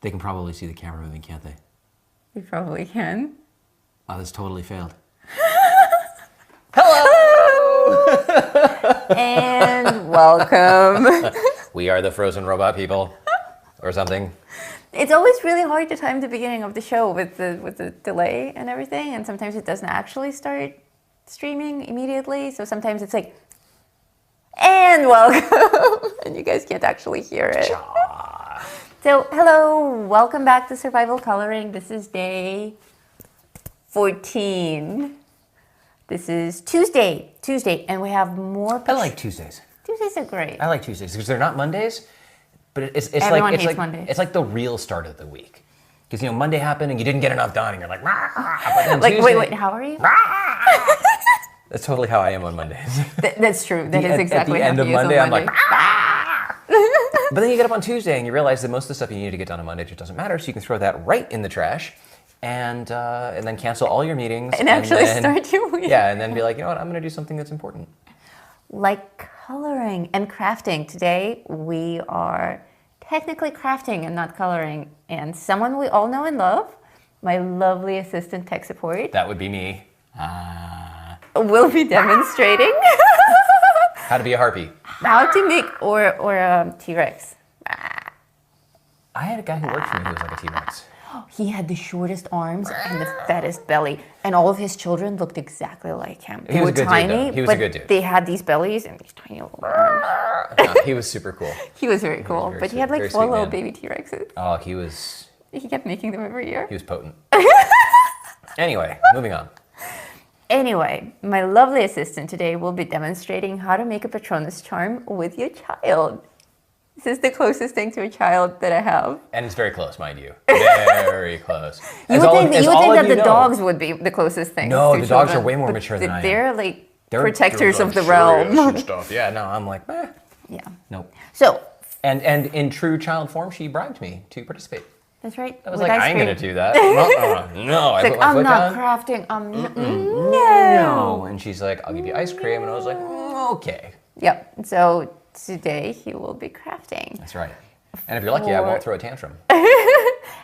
They can probably see the camera moving, can't they? We probably can. Oh, this totally failed. And welcome. We are the frozen robot people, or something. It's always really hard to time the beginning of the show with the delay and everything, and sometimes it doesn't actually start streaming immediately. So sometimes it's like, and welcome, and you guys can't actually hear it. So hello, welcome back to Survival Coloring. This is day 14. This is Tuesday, and we have more. I like Tuesdays. Tuesdays are great. I like Tuesdays because they're not Mondays, but Everyone hates Mondays. It's like the real start of the week. Because Monday happened and you didn't get enough done, and you're like, rah, but then like Tuesday, wait, how are you? That's totally how I am on Mondays. That's true. That is exactly at the end how of he is Monday. on I'm like, ah! But then you get up on Tuesday and you realize that most of the stuff you need to get done on Monday just doesn't matter, so you can throw that right in the trash. And then cancel all your meetings. And actually start your week. Yeah, and then be like, you know what, I'm going to do something that's important. Like coloring and crafting. Today we are technically crafting and not coloring. And someone we all know and love, my lovely assistant tech support. That would be me. Will be demonstrating How to be a harpy. how to make or a T-Rex. I had a guy who worked for me who was like a T-Rex. He had the shortest arms and the fattest belly, and all of his children looked exactly like him. They He was were a good dude, tiny, though. He was a but good dude. they had these bellies and these tiny little arms. No, he was super cool. He was very cool, very but he sweet- had like very 4 sweet little man. baby T-Rexes. Oh, he was He kept making them every year. potent. Anyway, moving on. Anyway, my lovely assistant today will be demonstrating how to make a patronus charm with your child. This is the closest thing to a child that I have. And it's very close, mind you. Very close. You would think that the dogs would be the closest thing. No, to the dogs are children, way more but mature than I am. They're like They're protectors like of the serious realm. and stuff. Yeah, no, I'm like, Yeah. nope. So, And in true child form, she bribed me to participate. that's right. I was with like, ice I ain't cream. gonna do that. No, I It's put like, my I'm foot not down. crafting. I'm No. And she's like, I'll give you ice cream. And I was like, okay. Yep. So today he will be crafting. That's right. And if you're lucky, I won't throw a tantrum.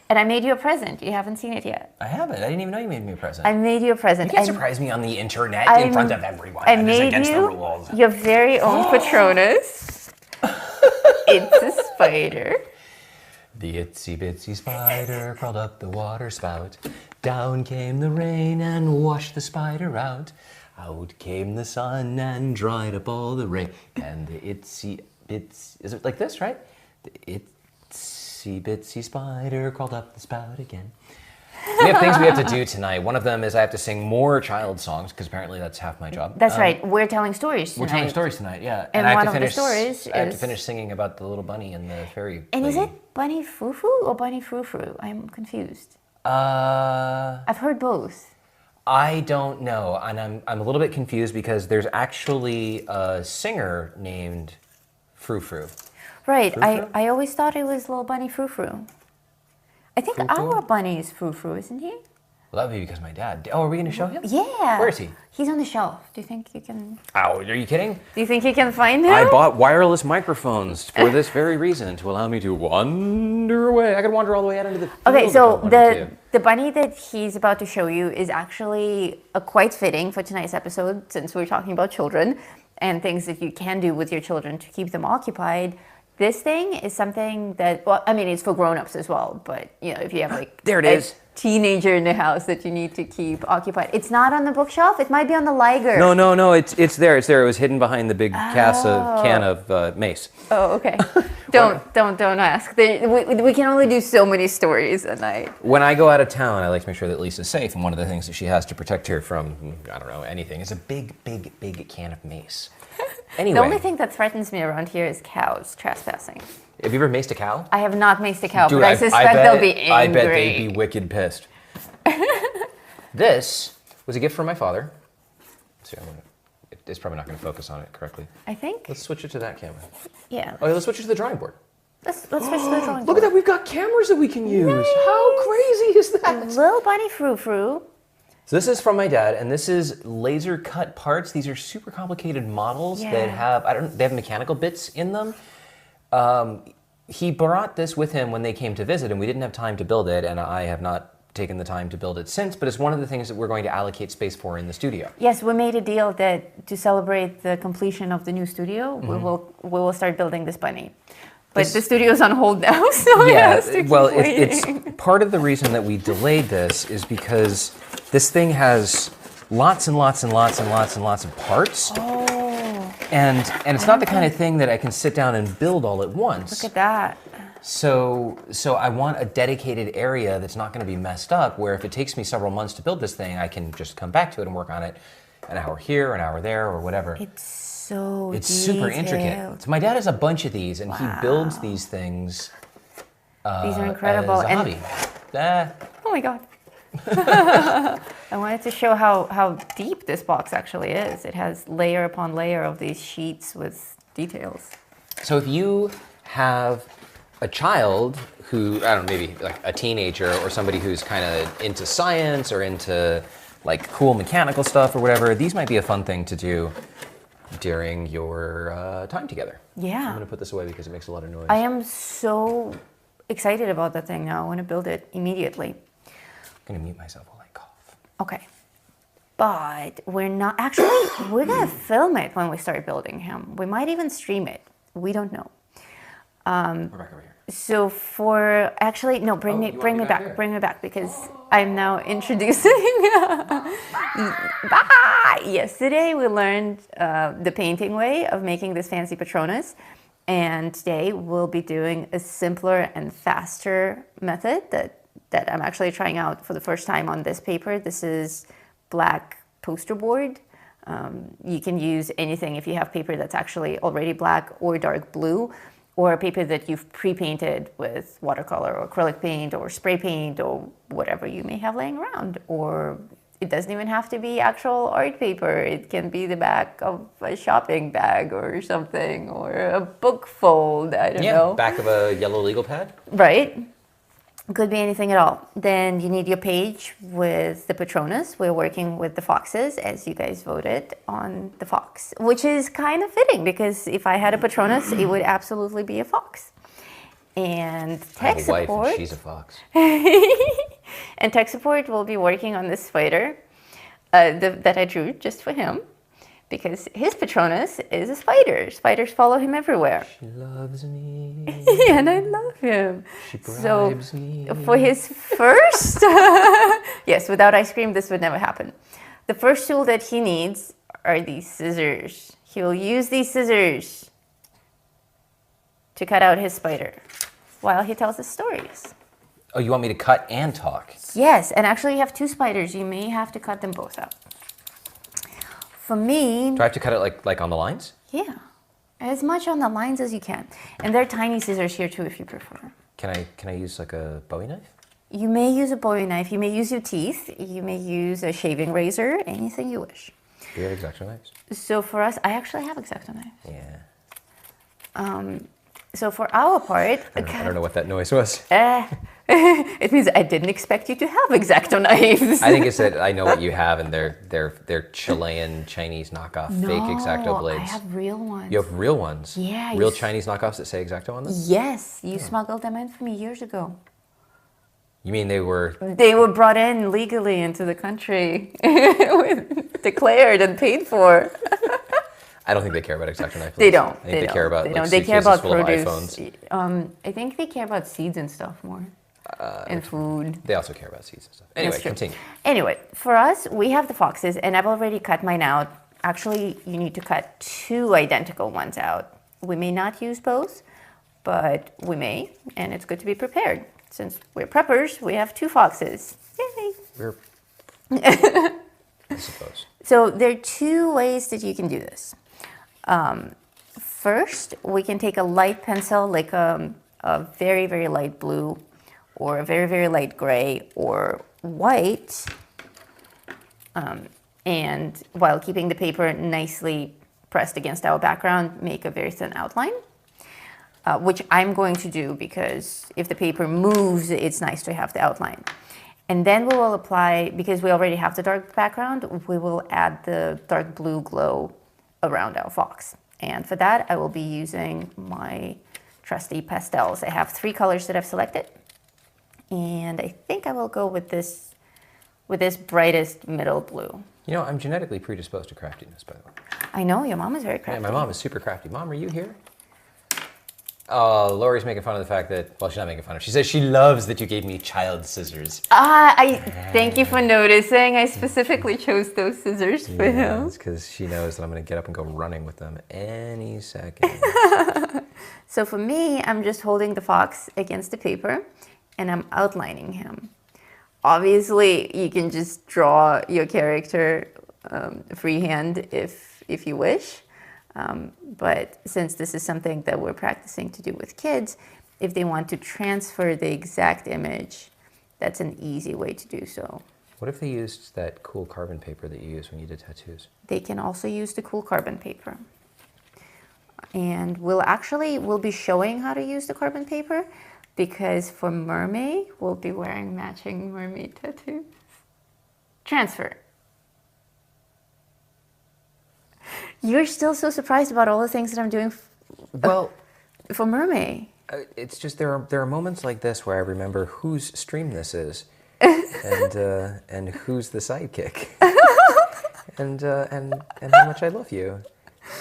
And I made you a present. You haven't seen it yet. I haven't. I didn't even know you made me a present. I made you a present. You can't surprise me on the internet in front of everyone. I That is made against the you rules. your very own Patronus. It's a spider. The itsy bitsy spider crawled up the water spout. Down came the rain and washed the spider out. Out came the sun and dried up all the rain. And the itsy bitsy, is it like this, right? The itsy bitsy spider crawled up the spout again. We have things we have to do tonight. One of them is I have to sing more child songs because apparently that's half my job. That's right. We're telling stories tonight. We're telling stories tonight, yeah. And I have one to of the finish. stories I have to is- finish singing about the little bunny and the fairy. And is lady. it Bunny Frou Frou or Bunny Frou Frou? I'm confused. I've heard both. I don't know, and I'm a little bit confused because there's actually a singer named Frou Frou. Right. Frou-Frou? I always thought it was little Bunny Frou Frou. I think Frou-Frou? our bunny is Frou Frou, isn't he? Well, that would be because my dad. Oh, are we going to show him? Yeah. Where is he? He's on the shelf. Do you think you can? Oh, are you kidding? Do you think you can find him? I bought wireless microphones for this very reason, to allow me to wander away. I could wander all the way out into the field Okay, if I so wanted the bunny that he's about to show you is actually quite fitting for tonight's episode, since we're talking about children and things that you can do with your children to keep them occupied. This thing is something that, well, I mean, it's for grown-ups as well, but if you have like There it a is. teenager in the house that you need to keep occupied. It's not on the bookshelf. It might be on the Liger. No, it's there. It's there. It was hidden behind the big can of mace. Oh, okay. don't ask. We can only do so many stories a night. When I go out of town, I like to make sure that Lisa's safe, and one of the things that she has to protect her from, I don't know, anything, is a big can of mace. Anyway, The only thing that threatens me around here is cows trespassing. have you ever maced a cow? I have not maced a cow, Dude, but I suspect they'll be angry. I bet they'd be wicked pissed. This was a gift from my father. Let's see, it's probably not going to focus on it correctly. I think. Let's switch it to that camera. Yeah. Oh, let's switch it to the drawing board. Let's switch to the drawing Look at that, we've got cameras that we can use. How crazy is that? Little bunny Frou Frou. So this is from my dad, and this is laser cut parts. These are super complicated models that Yeah. have, they have mechanical bits in them. he brought this with him when they came to visit, and we didn't have time to build it, and I have not taken the time to build it since, but it's one of the things that we're going to allocate space for in the studio. Yes, we made a deal that to celebrate the completion of the new studio, we will start building this bunny. But the studio's on hold now, so it has to keep waiting. It's part of the reason that we delayed this is because this thing has lots and lots and lots and lots and lots of parts. Oh. And it's not the kind of thing that I can sit down and build all at once. Look at that. So I want a dedicated area that's not going to be messed up, where if it takes me several months to build this thing, I can just come back to it and work on it an hour here, an hour there, or whatever. It's so It's super intricate. So my dad has a bunch of these, and he builds these things. These are incredible. As a hobby. Oh my God. I wanted to show how deep this box actually is. It has layer upon layer of these sheets with details. So if you have a child who, I don't know, maybe like a teenager or somebody who's kind of into science or into like cool mechanical stuff or whatever, these might be a fun thing to do during your time together. Yeah. I'm going to put this away because it makes a lot of noise. I am so excited about that thing now. I want to build it immediately. I'm going to mute myself while I cough. Okay. But we're not, actually, we're going to film it when we start building him. We might even stream it. We don't know. We're back over here. So for, actually, no, bring me back because I'm now introducing. Yesterday we learned the painting way of making this fancy patronus, and today we'll be doing a simpler and faster method that I'm actually trying out for the first time on this paper. This is black poster board. You can use anything if you have paper that's actually already black or dark blue, or a paper that you've pre-painted with watercolor or acrylic paint or spray paint or whatever you may have laying around. Or it doesn't even have to be actual art paper. It can be the back of a shopping bag or something, or a book fold, I don't know. Yeah, back of a yellow legal pad. Right. Could be anything at all. Then you need your page with the patronus. We're working with the foxes, as you guys voted on the fox, which is kind of fitting because if I had a patronus, it would absolutely be a fox. And tech support. I have a wife and she's a fox. And tech support will be working on this spider that I drew just for him, because his patronus is a spider. Spiders follow him everywhere. She loves me. And I love him. She bribes me. For his first, yes, without ice cream, this would never happen. The first tool that he needs are these scissors. He will use these scissors to cut out his spider while he tells us stories. Oh, you want me to cut and talk? Yes, and actually you have two spiders. You may have to cut them both out. For me... Do I have to cut it like on the lines? Yeah, as much on the lines as you can. And there are tiny scissors here too if you prefer. Can I use like a Bowie knife? You may use a Bowie knife. You may use your teeth. You may use a shaving razor. Anything you wish. Do you have X-Acto knives? So for us, I actually have X-Acto knives. Yeah. So for our part... I don't know what that noise was. It means I didn't expect you to have X-Acto knives. I think it's that I know what you have, and they're Chilean Chinese knockoff fake X-Acto blades. I have real ones. You have real ones? Yeah. Real Chinese knockoffs that say X-Acto on them? Yes, you smuggled them in for me years ago. You mean they were... They were brought in legally into the country, declared and paid for. I don't think they care about X-Acto knife. They don't. I think they care about like, they care about full of produce. iPhones. I think they care about seeds and stuff more. And food. They also care about seeds and stuff. Anyway, continue. Anyway, for us, we have the foxes, and I've already cut mine out. Actually, you need to cut two identical ones out. We may not use both, but we may, and it's good to be prepared. Since we're preppers, we have two foxes. Yay! I suppose. So there are two ways that you can do this. First, we can take a light pencil, like a very, very light blue, or a very, very light gray, or white, and while keeping the paper nicely pressed against our background, make a very thin outline, which I'm going to do because if the paper moves, it's nice to have the outline. And then we will apply, because we already have the dark background, we will add the dark blue glow around our fox. And for that, I will be using my trusty pastels. I have 3 colors that I've selected. And I think I will go with this brightest middle blue. You know, I'm genetically predisposed to craftiness, by the way. I know, your mom is very crafty. Yeah, my mom is super crafty. Mom, are you here? Oh, Lori's making fun of the fact that, well, she's not making fun of it. She says she loves that you gave me child scissors. I thank you for noticing. I specifically chose those scissors for him. Because she knows that I'm going to get up and go running with them any second. So for me, I'm just holding the fox against the paper and I'm outlining him. Obviously, you can just draw your character freehand if you wish. But since this is something that we're practicing to do with kids, if they want to transfer the exact image, that's an easy way to do so. What if they used that cool carbon paper that you use when you did tattoos? They can also use the cool carbon paper. And we'll be showing how to use the carbon paper because for mermaid, we'll be wearing matching mermaid tattoos. Transfer. You're still so surprised about all the things that I'm doing for mermaid. It's just there are moments like this where I remember whose stream this is, and who's the sidekick, and how much I love you.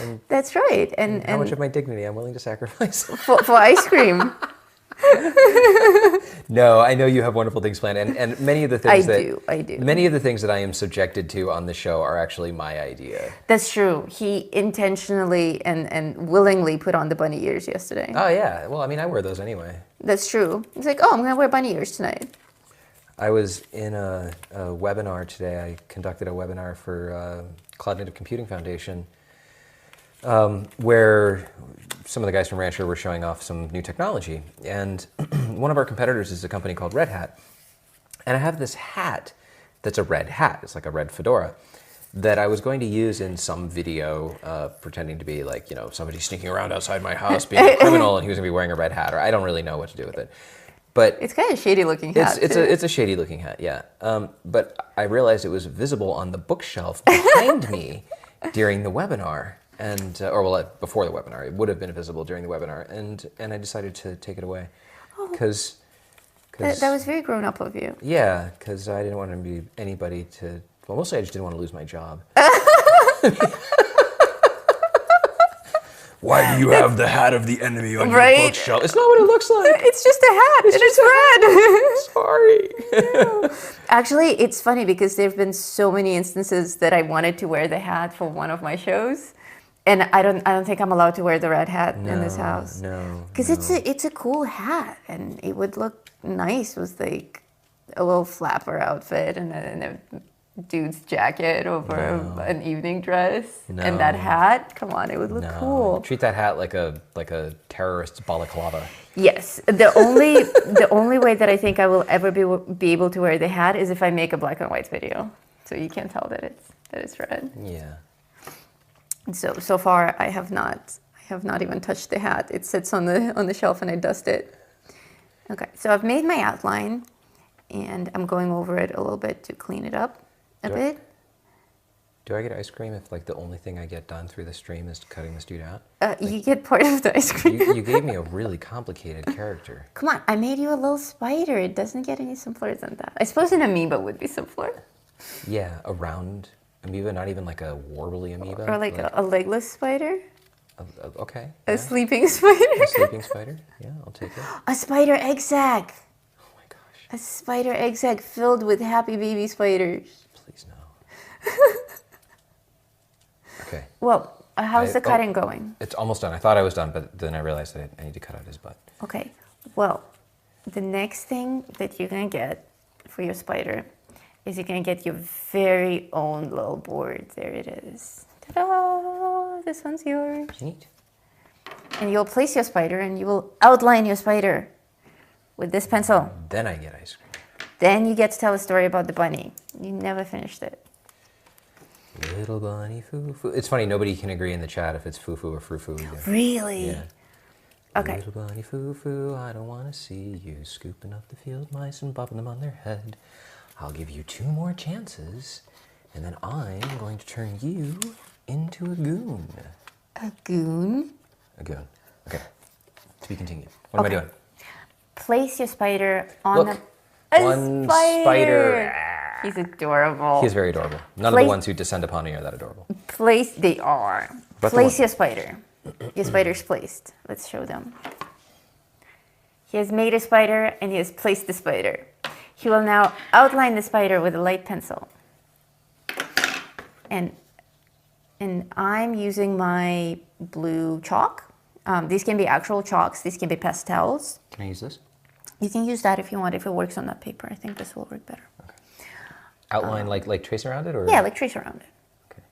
And that's right, and how much of my dignity I'm willing to sacrifice for ice cream. No, I know you have wonderful things planned, and many of the things I do. Many of the things that I am subjected to on the show are actually my idea. That's true. He intentionally and willingly put on the bunny ears yesterday. Oh yeah, well I mean I wear those anyway. That's true. He's like, oh, I'm gonna wear bunny ears tonight. I was in a webinar today. I conducted a webinar for Cloud Native Computing Foundation, where some of the guys from Rancher were showing off some new technology. And one of our competitors is a company called Red Hat. And I have this hat that's a red hat. It's like a red fedora that I was going to use in some video pretending to be like, somebody sneaking around outside my house being a criminal and he was going to be wearing a red hat. Or I don't really know what to do with it. But it's kind of a shady looking hat. It's a shady looking hat, yeah. But I realized it was visible on the bookshelf behind me during the webinar. Before the webinar, it would have been visible during the webinar, and I decided to take it away, because that was very grown up of you. Yeah, because I didn't want to be anybody to. Well, mostly I just didn't want to lose my job. Why do you have the hat of the enemy on your bookshelf? It's not what it looks like. It's just a hat. It's red. Sorry. Actually, it's funny because there have been so many instances that I wanted to wear the hat for one of my shows. And I don't think I'm allowed to wear the red hat in this house. No. Because it's a cool hat, and it would look nice with like a little flapper outfit and a dude's jacket over an evening dress. No. And that hat, come on, it would look cool. Treat that hat like a terrorist's balaclava. Yes. The only way that I think I will ever be able to wear the hat is if I make a black and white video, so you can't tell that it's red. Yeah. So far, I have not even touched the hat. It sits on the shelf and I dust it. Okay, so I've made my outline, and I'm going over it a little bit to clean it up a bit. Do I get ice cream if the only thing I get done through the stream is cutting this dude out? You get part of the ice cream. You gave me a really complicated character. Come on, I made you a little spider. It doesn't get any simpler than that. I suppose an amoeba would be simpler. Yeah, a round amoeba, not even like a warbly amoeba. Or like a legless spider. Okay. A sleeping spider. A sleeping spider. Yeah, I'll take it. A spider egg sac. Oh my gosh. A spider egg sac filled with happy baby spiders. Please no. Okay. Well, how's the cutting going? It's almost done. I thought I was done, but then I realized that I need to cut out his butt. Okay. Well, the next thing that you're going to get for your spider is you're going to get your very own little board. There it is. Ta-da! This one's yours. Neat. And you'll place your spider and you will outline your spider with this pencil. Then I get ice cream. Then you get to tell a story about the bunny. You never finished it. Little bunny foo-foo. It's funny, nobody can agree in the chat if it's foo-foo or frou-foo. Really? Yeah. Okay. Little bunny foo-foo, I don't want to see you scooping up the field mice and bopping them on their head. I'll give you 2 more chances, and then I'm going to turn you into a goon. A goon? A goon. Okay. To be continued. What am I doing? Place your spider on Look, a one spider. spider. He's adorable. He is very adorable. None of the ones who descend upon me are that adorable. They are. But Place your spider. Your spider's placed. Let's show them. He has made a spider and he has placed the spider. He will now outline the spider with a light pencil. And I'm using my blue chalk. These can be actual chalks. These can be pastels. Can I use this? You can use that if you want, if it works on that paper. I think this will work better. Okay. Outline, like trace around it? Or? Yeah, like trace around it. Okay.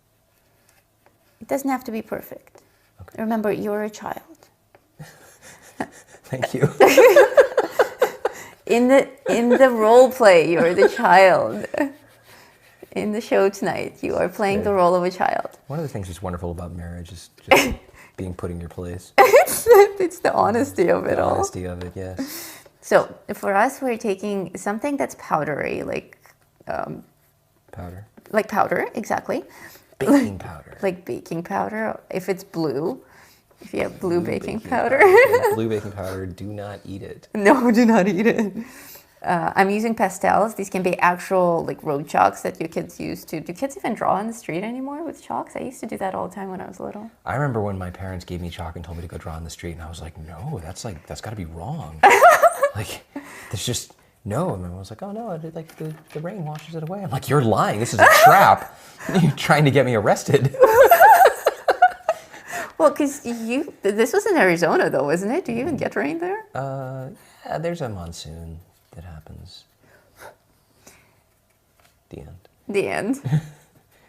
It doesn't have to be perfect. Okay. Remember, you're a child. Thank you. In the role play, you're the child. In the show tonight, you are playing the role of a child. One of the things that's wonderful about marriage is just being put in your place. It's the honesty of it all. The honesty of it, yes. So for us, we're taking something that's powdery, like powder. Like powder, exactly. Baking powder. Like baking powder. If it's blue, if you have blue baking powder. Blue baking powder, do not eat it. No, do not eat it. I'm using pastels. These can be actual like road chalks that your kids use to. Do kids even draw on the street anymore with chalks? I used to do that all the time when I was little. I remember when my parents gave me chalk and told me to go draw on the street, and I was like, no, that's got to be wrong. Like, there's just no. And I was like, oh no, like the rain washes it away. I'm like, you're lying. This is a trap. You're trying to get me arrested. Well, because this was in Arizona though, wasn't it? Do you even get rain there? Yeah, there's a monsoon that happens. The end. The end.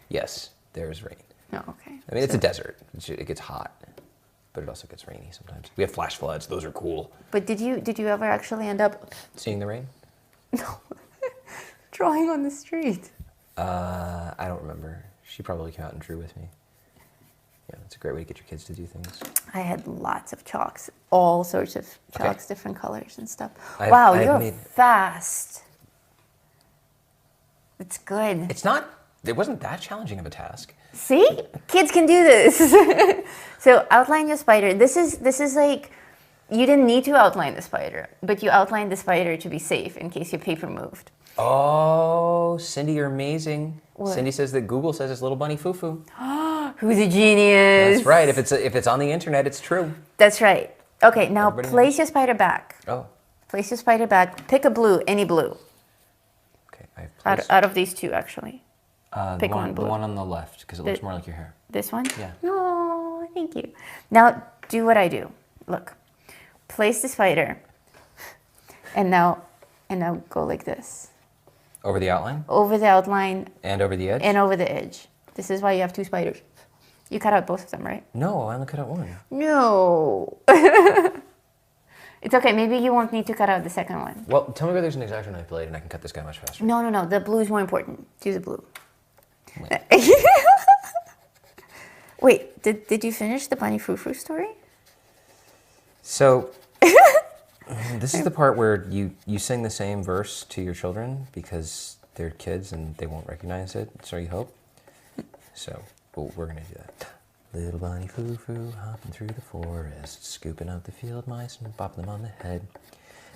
Yes, there's rain. Oh, okay. I mean, it's a desert. It gets hot, but it also gets rainy sometimes. We have flash floods. Those are cool. But did you ever actually end up seeing the rain? No. Drawing on the street? I don't remember. She probably came out and drew with me. Yeah, that's a great way to get your kids to do things. I had lots of chalks, all sorts of chalks, different colors and stuff. Wow, you're fast. It's good. It wasn't that challenging of a task. See? Kids can do this. So outline your spider. This is like, you didn't need to outline the spider, but you outlined the spider to be safe in case your paper moved. Oh, Cindy, you're amazing. What? Cindy says that Google says it's little bunny foo-foo. Who's a genius? That's right. If it's on the internet, it's true. That's right. Okay, now place your spider back. Oh. Place your spider back. Pick a blue, any blue. Okay, I've placed... Out of these two, actually. Pick one blue. The one on the left, because it looks more like your hair. This one? Yeah. Oh, thank you. Now, do what I do. Look. Place the spider. And now go like this. Over the outline? Over the outline. And over the edge? And over the edge. This is why you have two spiders. You cut out both of them, right? No, I only cut out one. No. It's okay. Maybe you won't need to cut out the second one. Well, tell me where there's an X-Acto knife blade and I can cut this guy much faster. No. The blue is more important. Do the blue. Wait, did you finish the bunny frou-frou story? So, this is the part where you sing the same verse to your children because they're kids and they won't recognize it, so you hope. So, we're going to do that. Little bunny frou-frou hopping through the forest, scooping out the field mice and bopping them on the head.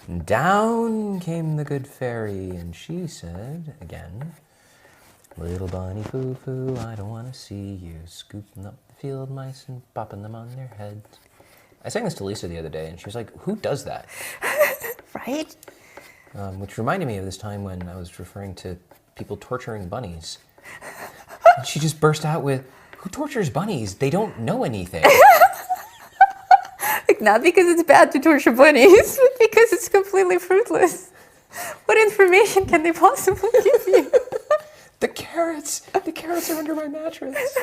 And down came the good fairy and she said again, little bunny frou-frou, I don't want to see you scooping up the field mice and bopping them on their heads. I sang this to Lisa the other day and she was like, who does that? Right? Which reminded me of this time when I was referring to people torturing bunnies. And she just burst out with, who tortures bunnies? They don't know anything. Like, not because it's bad to torture bunnies, but because it's completely fruitless. What information can they possibly give you? The carrots are under my mattress.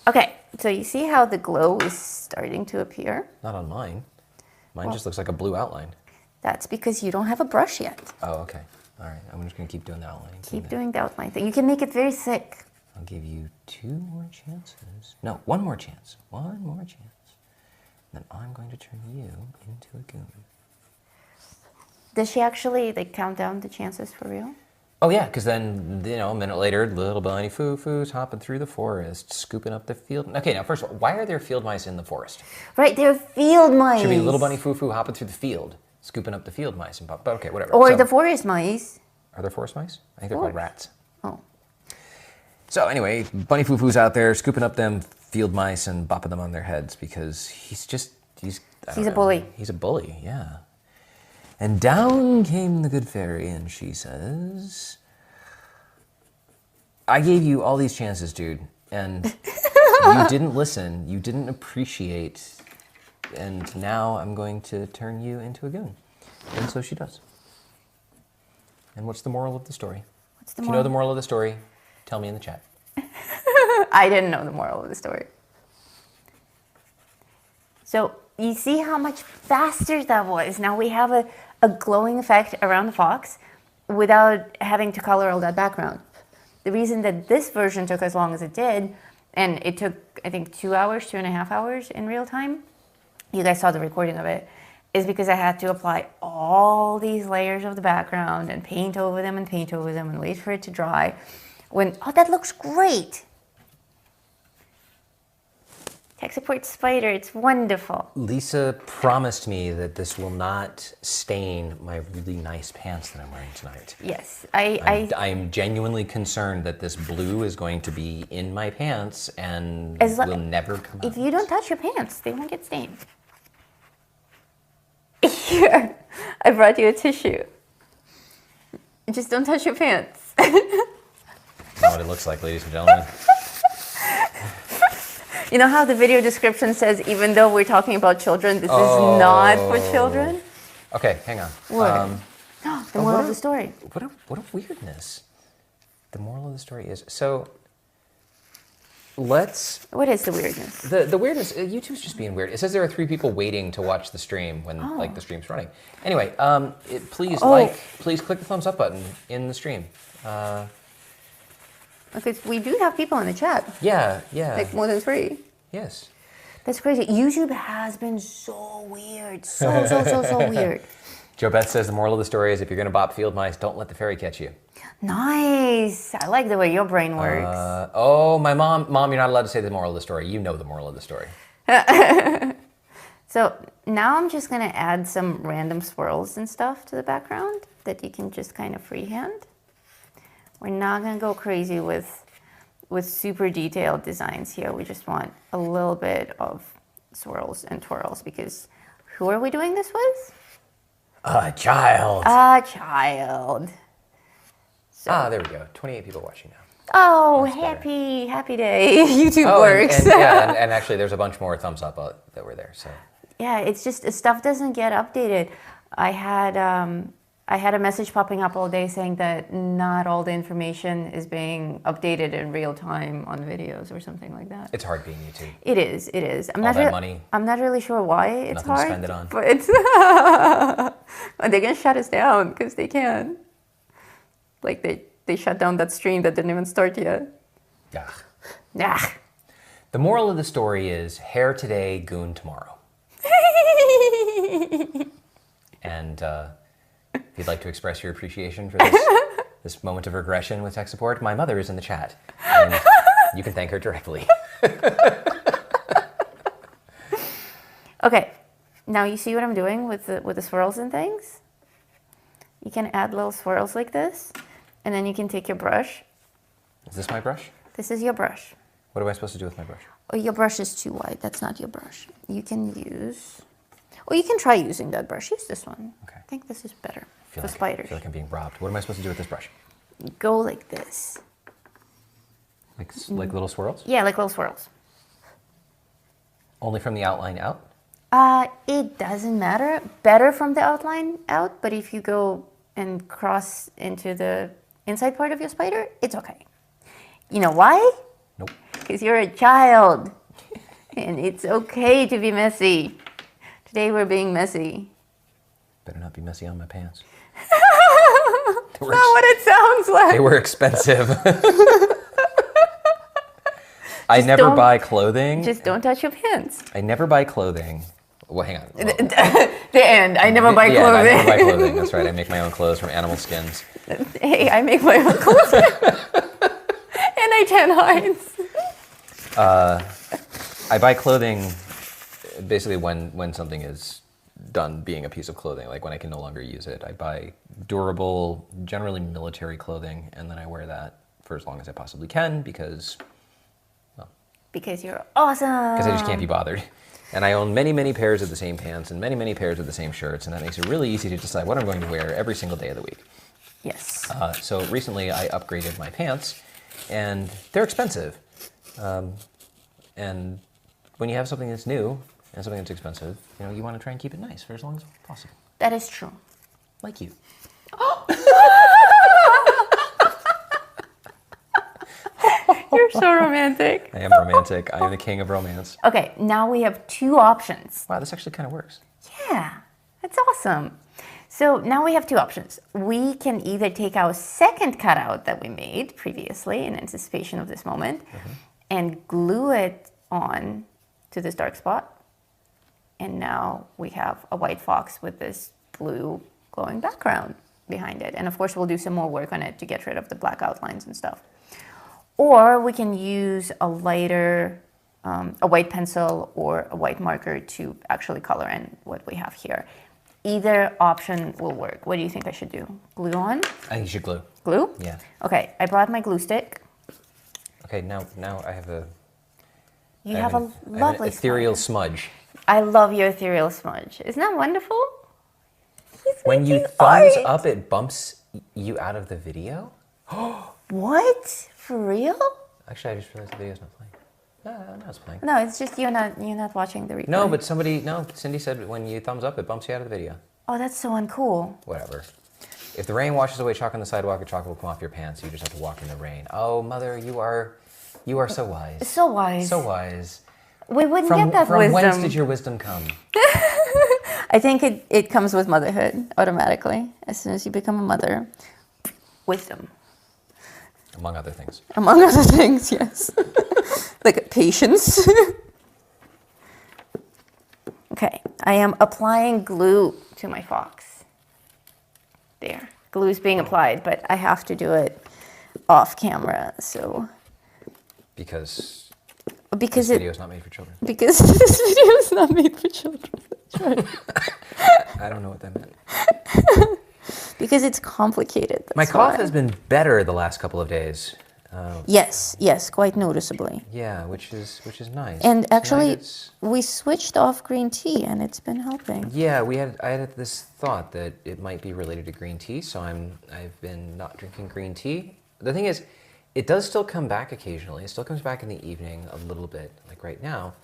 Okay, so you see how the glow is starting to appear? Not on mine. Mine just looks like a blue outline. That's because you don't have a brush yet. Oh, okay. All right, I'm just going to keep doing the outline. Keep doing the outline thing. You can make it very thick. I'll give you 2 more chances. No, 1 more chance. 1 more chance. Then I'm going to turn you into a goon. Does she actually count down the chances for real? Oh yeah, because then, a minute later, little bunny foo-foos hopping through the forest, scooping up the field. Okay, now first of all, why are there field mice in the forest? Right, they're field mice. Should be little bunny foo-foo hopping through the field, scooping up the field mice and pop. But okay, whatever. Or the forest mice. Are there forest mice? I think they're called rats. Oh. So anyway, bunny foo-foo's out there scooping up them field mice and bopping them on their heads because he's a bully. He's a bully, yeah. And down came the good fairy, and she says, I gave you all these chances, dude, and you didn't listen, you didn't appreciate, and now I'm going to turn you into a goon. And so she does. And what's the moral of the story? If you know the moral of the story, tell me in the chat. I didn't know the moral of the story. So you see how much faster that was. Now we have a glowing effect around the fox without having to color all that background. The reason that this version took as long as it did, and it took, I think, 2 hours, 2.5 hours in real time, you guys saw the recording of it, is because I had to apply all these layers of the background and paint over them and wait for it to dry. Oh, that looks great. Tech support spider, it's wonderful. Lisa promised me that this will not stain my really nice pants that I'm wearing tonight. Yes, I'm genuinely concerned that this blue is going to be in my pants and will never come out. If you don't touch your pants, they won't get stained. Here, I brought you a tissue. Just don't touch your pants. That's not what it looks like, ladies and gentlemen. You know how the video description says, even though we're talking about children, this is not for children? Okay, hang on. What? The moral of the story. What a weirdness. The moral of the story is, so let's... What is the weirdness? The weirdness, YouTube's just being weird. It says there are 3 people waiting to watch the stream when the stream's running. Anyway, please click the thumbs up button in the stream. Because we do have people in the chat. Yeah. Like more than 3. Yes. That's crazy. YouTube has been so weird. So weird. Joe Beth says the moral of the story is if you're going to bop field mice, don't let the fairy catch you. Nice. I like the way your brain works. My mom, you're not allowed to say the moral of the story. You know the moral of the story. So now I'm just going to add some random swirls and stuff to the background that you can just kind of freehand. We're not going to go crazy with super detailed designs here. We just want a little bit of swirls and twirls because who are we doing this with? A child. A child. So, there we go. 28 people watching now. Oh, happy day. YouTube works. And actually there's a bunch more thumbs up that were there. So yeah, it's just stuff doesn't get updated. I had a message popping up all day saying that not all the information is being updated in real time on videos or something like that. It's hard being YouTube. It is. I'm not really sure why it's nothing hard. to spend it on. But it's they're gonna shut us down because they can. Like they shut down that stream that didn't even start yet. Yeah. The moral of the story is hair today, goon tomorrow. And if you'd like to express your appreciation for this moment of regression with tech support, my mother is in the chat, and you can thank her directly. Okay, now you see what I'm doing with the swirls and things? You can add little swirls like this, and then you can take your brush. Is this my brush? This is your brush. What am I supposed to do with my brush? Oh, your brush is too wide. That's not your brush. You can use... Or you can try using that brush. Use this one. Okay. I think this is better for spiders. I feel like I'm being robbed. What am I supposed to do with this brush? Go like this. Like little swirls? Yeah, like little swirls. Only from the outline out? It doesn't matter. Better from the outline out, but if you go and cross into the inside part of your spider, it's okay. You know why? Nope. Because you're a child. And it's okay to be messy. Today we're being messy. Better not be messy on my pants. That's not what it sounds like. They were expensive. I never buy clothing. Just don't touch your pants. I never buy clothing Well, hang on. The end. I never buy Yeah, I clothing. never buy clothing. That's right. I make my own clothes from animal skins. Hey, I make my own clothes. And I tan hides. I buy clothing basically when something is done being a piece of clothing, like when I can no longer use it. I buy durable, generally military clothing, and then I wear that for as long as I possibly can because you're awesome. Because I just can't be bothered. And I own many, many pairs of the same pants and many, many pairs of the same shirts, and that makes it really easy to decide what I'm going to wear every single day of the week. Yes. So recently I upgraded my pants, and they're expensive. And when you have something that's new and something that's expensive, you want to try and keep it nice for as long as possible. That is true. Like you. You're so romantic. I am romantic. I am the king of romance. Okay, now we have two options. Wow, this actually kind of works. Yeah, that's awesome. So now we have two options. We can either take our second cutout that we made previously in anticipation of this moment and glue it on to this dark spot. And now we have a white fox with this blue glowing background behind it. And of course, we'll do some more work on it to get rid of the black outlines and stuff. Or we can use a lighter, a white pencil or a white marker to actually color in what we have here. Either option will work. What do you think I should do? Glue on? I think you should glue. Glue? Yeah. Okay, I brought my glue stick. Okay, now I have a... You have a lovely ethereal smudge. smudge. I love your ethereal smudge. Isn't that wonderful? When you thumbs up, it bumps you out of the video? What? For real? Actually, I just realized the video's not playing. No, it's playing. No, it's just you're not watching the replay. No, but Cindy said when you thumbs up, it bumps you out of the video. Oh, that's so uncool. Whatever. If the rain washes away chalk on the sidewalk, or chalk will come off your pants. You just have to walk in the rain. Oh, mother, you are so wise. So wise. So wise. We wouldn't get that from wisdom. whence did your wisdom come? I think it comes with motherhood automatically. As soon as you become a mother, wisdom. Among other things. Among other things, yes. Like patience. Okay, I am applying glue to my fox. There, glue is being applied, but I have to do it off camera, so. Because this video is not made for children. Because this video is not made for children. That's right. I don't know what that meant. Because it's complicated. My cough has been better the last couple of days. Yes, quite noticeably. Yeah, which is nice. And actually, we switched off green tea, and it's been helping. Yeah, I had this thought that it might be related to green tea, so I've been not drinking green tea. The thing is, it does still come back occasionally. It still comes back in the evening a little bit, like right now.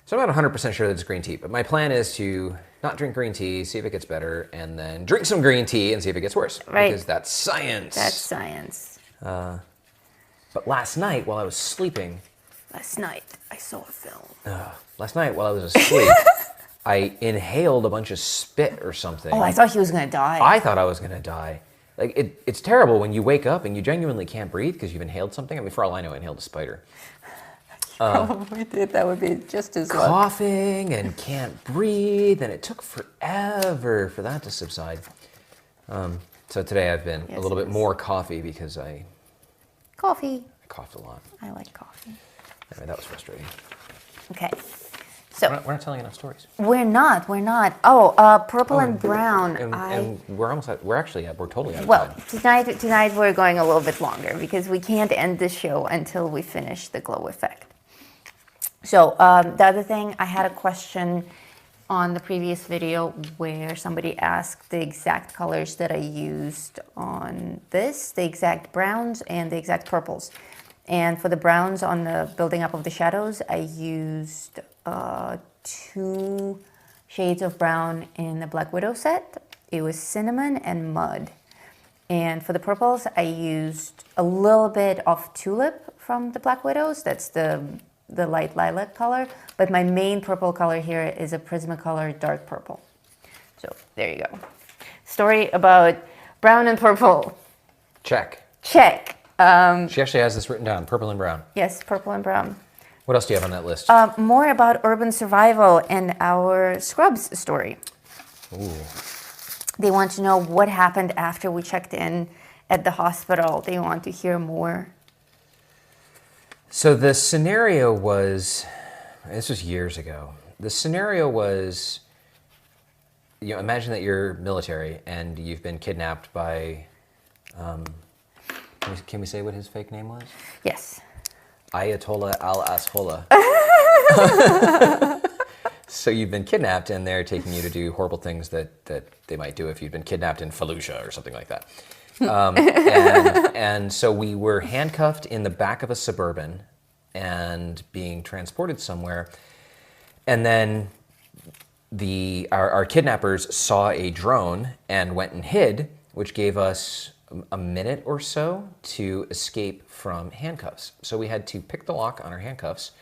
So I'm not 100% sure that it's green tea, but my plan is to not drink green tea, see if it gets better, and then drink some green tea and see if it gets worse. Right. Because that's science. That's science. But last night while I was sleeping... Last night, I saw a film. Last night while I was asleep, I inhaled a bunch of spit or something. Oh, I thought he was going to die. I thought I was going to die. Like, it's terrible when you wake up and you genuinely can't breathe because you've inhaled something. I mean, for all I know, I inhaled a spider. Probably did. That would be just as well. Coughing and can't breathe, and it took forever for that to subside. So today I've been a little bit more coffee because I coughed a lot. I like coffee. Anyway, that was frustrating. Okay. So we're not telling enough stories. We're not. Oh, purple and brown. And we're totally out of Well, time. tonight we're going a little bit longer because we can't end the show until we finish the glow effect. So the other thing, I had a question on the previous video where somebody asked the exact colors that I used on this, the exact browns and the exact purples. And for the browns on the building up of the shadows, I used 2 shades of brown in the Black Widow set. It was cinnamon and mud. And for the purples, I used a little bit of tulip from the Black Widows. That's the light lilac color. But my main purple color here is a Prismacolor dark purple. So there you go. Story about brown and purple. Check. Check. She actually has this written down, purple and brown. Yes, purple and brown. What else do you have on that list? More about urban survival and our Scrubs story. Ooh. They want to know what happened after we checked in at the hospital. They want to hear more. So the scenario was, this was years ago. The scenario was, imagine that you're military and you've been kidnapped by, can we say what his fake name was? Yes. Ayatollah al-Ashollah. So you've been kidnapped and they're taking you to do horrible things that they might do if you'd been kidnapped in Fallujah or something like that. And so we were handcuffed in the back of a Suburban and being transported somewhere. And then our kidnappers saw a drone and went and hid, which gave us a minute or so to escape from handcuffs. So we had to pick the lock on our handcuffs,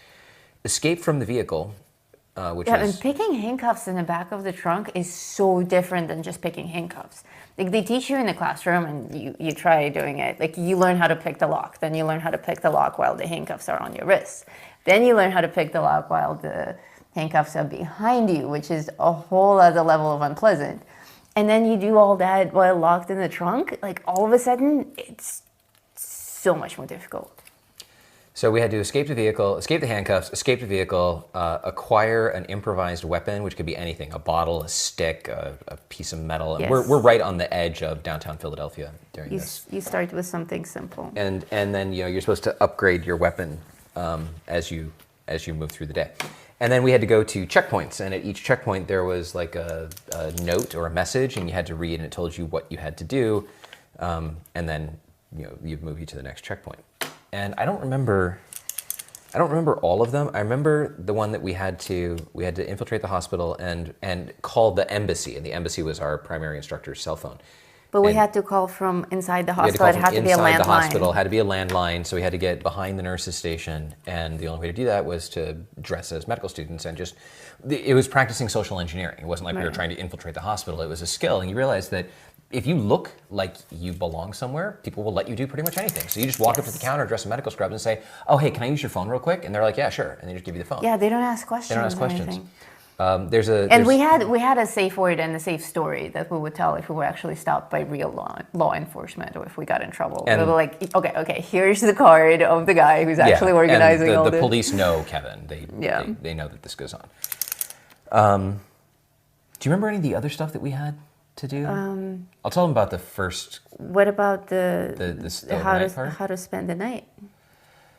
escape from the vehicle, which and picking handcuffs in the back of the trunk is so different than just picking handcuffs. Like they teach you in the classroom and you try doing it. Like you learn how to pick the lock. Then you learn how to pick the lock while the handcuffs are on your wrists. Then you learn how to pick the lock while the handcuffs are behind you, which is a whole other level of unpleasant. And then you do all that while locked in the trunk. Like all of a sudden, it's so much more difficult. So we had to escape the vehicle, escape the handcuffs, escape the vehicle, acquire an improvised weapon, which could be anything, a bottle, a stick, a piece of metal. And Yes. we're right on the edge of downtown Philadelphia during this. You start with something simple. And then you're supposed to upgrade your weapon as you move through the day. And then we had to go to checkpoints, and at each checkpoint there was like a note or a message, and you had to read, and it told you what you had to do, and then you'd move you to the next checkpoint. And I don't remember all of them. I remember the one that we had to infiltrate the hospital and call the embassy, and the embassy was our primary instructor's cell phone. But we had to call from inside the We had to hospital. call It had from to be a inside the landline. hospital. Had to be a landline, so we had to get behind the nurses' station, and the only way to do that was to dress as medical students and it was practicing social engineering. It wasn't like we were trying to infiltrate the hospital. It was a skill, and you realize that if you look like you belong somewhere, people will let you do pretty much anything. So you just walk up to the counter, dress in medical scrubs, and say, "Oh, hey, can I use your phone real quick?" And they're like, "Yeah, sure," and they just give you the phone. Yeah, they don't ask questions. They don't ask or questions. anything. We had a safe word and a safe story that we would tell if we were actually stopped by real law enforcement or if we got in trouble. And we were like, okay, here's the card of the guy who's actually organizing all the this. police know Kevin. They know that this goes on. Do you remember any of the other stuff that we had to do? I'll tell them about the first. What about the night part? how to spend the night?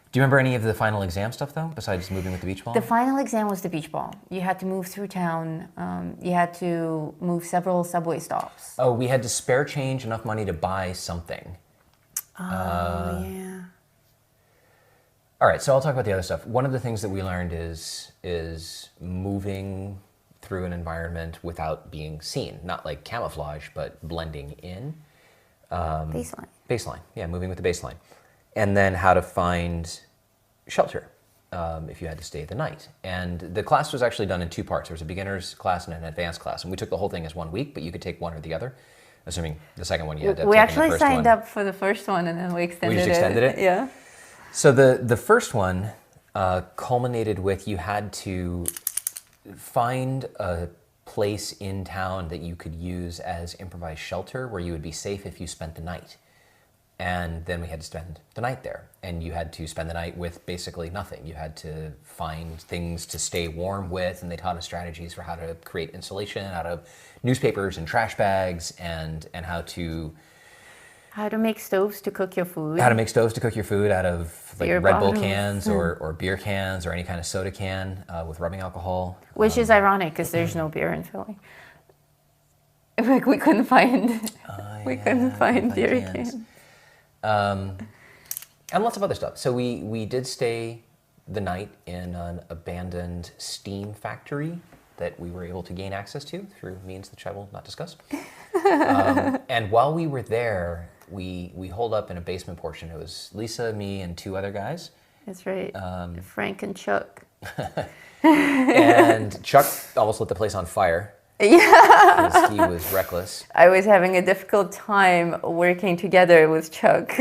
Do you remember any of the final exam stuff, though, besides moving with the beach ball? The final exam was the beach ball. You had to move through town. You had to move several subway stops. Oh, we had to spare change enough money to buy something. Yeah. All right, so I'll talk about the other stuff. One of the things that we learned is moving through an environment without being seen. Not like camouflage, but blending in. Baseline. Baseline, yeah, moving with the baseline. And then how to find shelter if you had to stay the night. And the class was actually done in two parts. There was a beginner's class and an advanced class. And we took the whole thing as 1 week, but you could take one or the other, assuming the second one you had to have We taken actually the first signed one. up for the first one and then we extended it. We just extended it? Yeah. So the first one culminated with you had to find a place in town that you could use as improvised shelter where you would be safe if you spent the night. And then we had to spend the night there. And you had to spend the night with basically nothing. You had to find things to stay warm with, and they taught us strategies for how to create insulation out of newspapers and trash bags, and how to make stoves to cook your food. How to make stoves to cook your food out of like Beer Red Bull bottles. cans or beer cans or any kind of soda can with rubbing alcohol. Which is ironic because there's no beer in Philly. Like we couldn't find beer cans. And lots of other stuff. So we did stay the night in an abandoned steam factory that we were able to gain access to through means that I will not discuss. And while we were there, we holed up in a basement portion. It was Lisa, me, and two other guys. That's right. Frank and Chuck. And Chuck almost lit the place on fire. Yeah. Because he was reckless. I was having a difficult time working together with Chuck.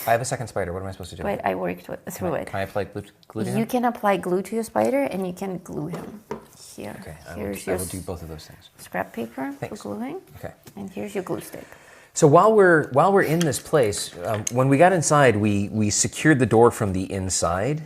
I have a second spider. What am I supposed to do? But I worked through it. Can I apply glue to him? You can apply glue to your spider, and you can glue him. Here. Okay, Here's I your will do both of those things. scrap paper Thanks. for gluing. Okay. And here's your glue stick. So while we're in this place, when we got inside, we secured the door from the inside,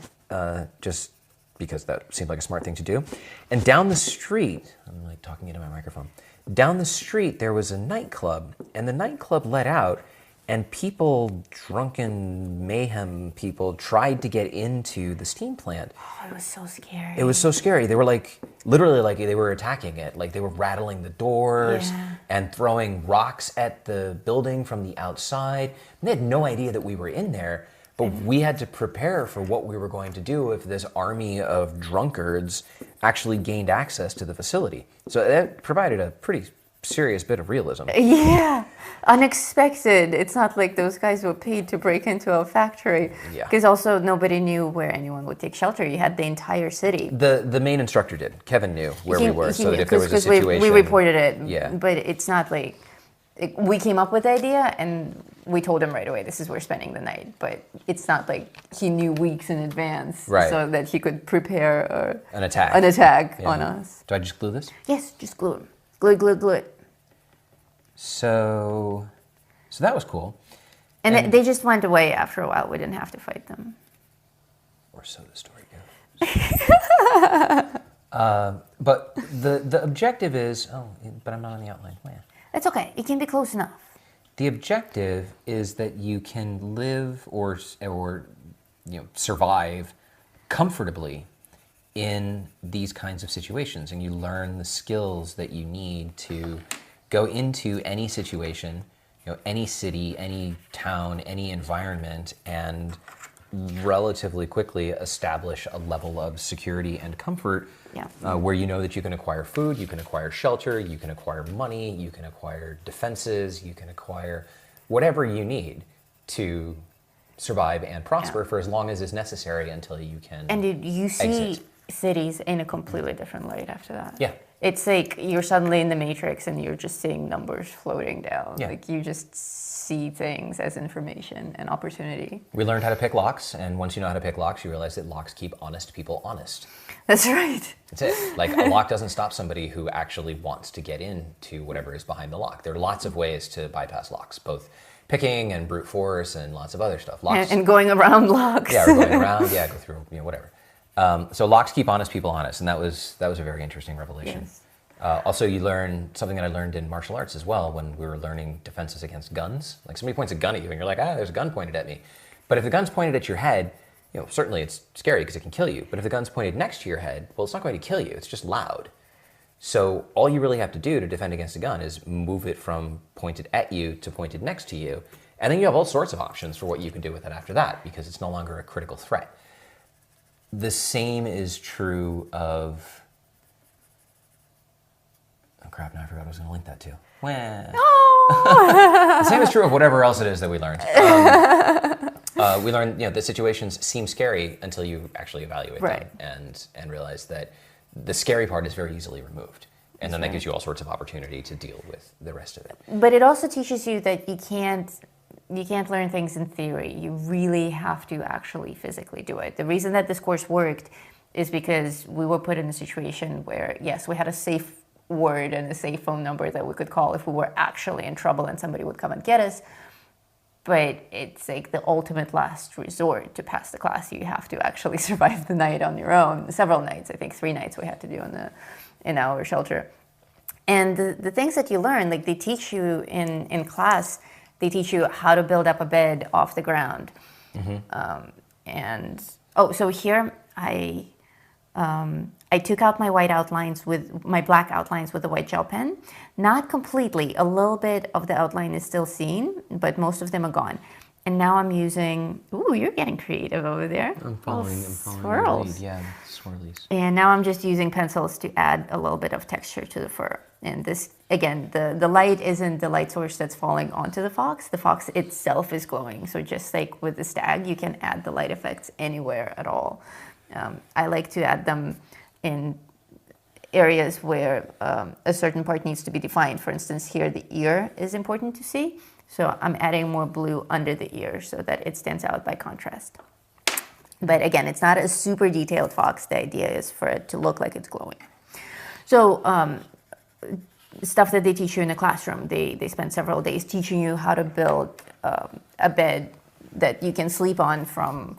just because that seemed like a smart thing to do. And down the street, I'm like talking into my microphone. Down the street there was a nightclub, and the nightclub let out, and people, drunken mayhem people, tried to get into the steam plant. Oh, it was so scary. It was so scary. They were like, literally like they were attacking it. Like they were rattling the doors and throwing rocks at the building from the outside. And they had no idea that we were in there, but we had to prepare for what we were going to do if this army of drunkards actually gained access to the facility. So that provided a pretty serious bit of realism. Yeah, unexpected. It's not like those guys were paid to break into a factory. Yeah. Because also nobody knew where anyone would take shelter. You had the entire city. The main instructor did. Kevin knew where we were, so that if there was a 'cause situation... we reported it. Yeah. But it's not like... we came up with the idea and we told him right away, this is where we're spending the night. But it's not like he knew weeks in advance so that he could prepare an attack on us. Do I just glue this? Yes, just glue it. Glue it. So that was cool. And they just went away after a while. We didn't have to fight them. Or so the story goes. But the objective is... Oh, but I'm not on the outline. Man. It's okay. It can be close enough. The objective is that you can live or survive comfortably in these kinds of situations, and you learn the skills that you need to go into any situation, any city, any town, any environment, and relatively quickly establish a level of security and comfort where you know that you can acquire food, you can acquire shelter, you can acquire money, you can acquire defenses, you can acquire whatever you need to survive and prosper for as long as is necessary until you can you see exit. Cities in a completely different light after that. Yeah. It's like you're suddenly in the Matrix and you're just seeing numbers floating down. Yeah. Like you just see things as information and opportunity. We learned how to pick locks, and once you know how to pick locks, you realize that locks keep honest people honest. That's right. That's it. Like a lock doesn't stop somebody who actually wants to get into whatever is behind the lock. There are lots of ways to bypass locks, both picking and brute force and lots of other stuff. Locks, and going around locks. Yeah, or going around. Yeah, go through whatever. So locks keep honest people honest, and that was a very interesting revelation. Yes. Also, you learn something that I learned in martial arts as well when we were learning defenses against guns. Like somebody points a gun at you, and you're like, there's a gun pointed at me. But if the gun's pointed at your head, certainly it's scary because it can kill you. But if the gun's pointed next to your head, well, it's not going to kill you. It's just loud. So all you really have to do to defend against a gun is move it from pointed at you to pointed next to you, and then you have all sorts of options for what you can do with it after that because it's no longer a critical threat. The same is true of... Oh crap, now I forgot what I was going to link that to. Well, the same is true of whatever else it is that we learned. We learned that situations seem scary until you actually evaluate them and realize that the scary part is very easily removed. And then that gives you all sorts of opportunity to deal with the rest of it. But it also teaches you that you can't learn things in theory. You really have to actually physically do it. The reason that this course worked is because we were put in a situation where, yes, we had a safe word and a safe phone number that we could call if we were actually in trouble and somebody would come and get us. But it's like the ultimate last resort to pass the class. You have to actually survive the night on your own. Several nights, I think 3 nights we had to do in our shelter. And the things that you learn, like they teach you in class, they teach you how to build up a bed off the ground. Mm-hmm. So here I took out my white outlines with my black outlines with a white gel pen. Not completely. A little bit of the outline is still seen, but most of them are gone. And now I'm using... Ooh, you're getting creative over there. I'm following swirls. the lead. Yeah, swirlies. And now I'm just using pencils to add a little bit of texture to the fur. And this, again, the light isn't the light source that's falling onto the fox. The fox itself is glowing. So just like with the stag, you can add the light effects anywhere at all. I like to add them in areas where a certain part needs to be defined. For instance, here the ear is important to see. So I'm adding more blue under the ear so that it stands out by contrast. But again, it's not a super detailed fox. The idea is for it to look like it's glowing. So stuff that they teach you in the classroom, they spend several days teaching you how to build a bed that you can sleep on from